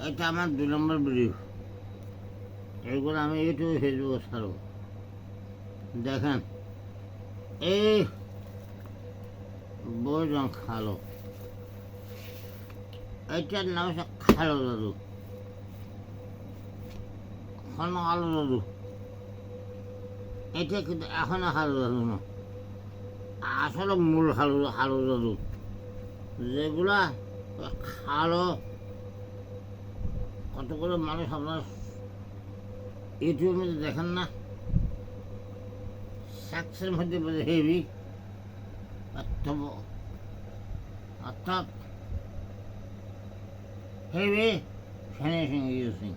এটা আমার 2 নম্বর ভিডিও। এইগুলো আমি ইউটিউবে ফেসবুকে ছাড়ব। দেখেন এই বৈরং খালো, এটার নাম হচ্ছে খালো দাদু, ঘন আলো দাদু। এটা কিন্তু এখনো হালু দাদু না, আসলে মূল হালু দাদু যেগুলা খালো। কতগুলো মানুষ আপনার ইউটিউবের মধ্যে দেখেন না, সাকসের মধ্যে বলে হেভি, অর্থাৎ হেভি ফিনিশিং ইউজিং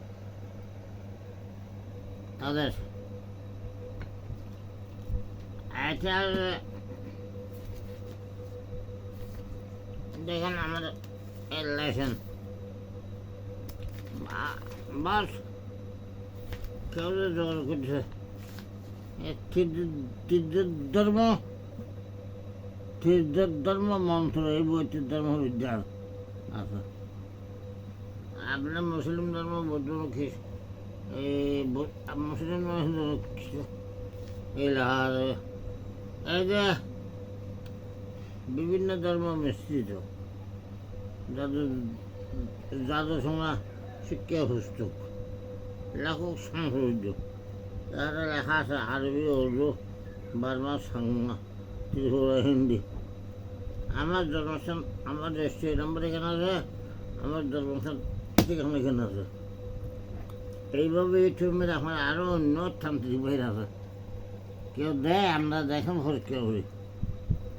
তাদের। এটার দেখেন আমাদের লাইসেন্স বাস কেউ জোগাড় করছে ধর্ম মন্ত্র, এই বইটির ধর্মবিদ্যা আছে। আপনার মুসলিম ধর্ম, বৌদ্ধ, এই মুসলিম এই যে বিভিন্ন ধর্ম মিশ্রিত, যাদের সঙ্গে শিক্ষা পুস্তক লেখক সংশোধিত, তারা লেখা আছে আরবি, উর্দু, বার্মা, সাংমা, ত্রিপুরা, হিন্দি। আমার জন্মস্থান, আমার রেজিস্ট্রি নম্বর এখানে আছে, আমার জন্মস্থান সেখানে এখানে আছে। এইভাবে ইউটিউবের এখন আরও অন্য তান্ত্রিক বই আছে, কেউ দেয়, আমরা দেখেন পরীক্ষা করি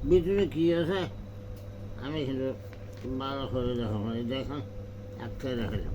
ভিতরে কী আছে। আমি কিন্তু ভালো করে দেখাবো, দেখেন একটাই দেখালাম।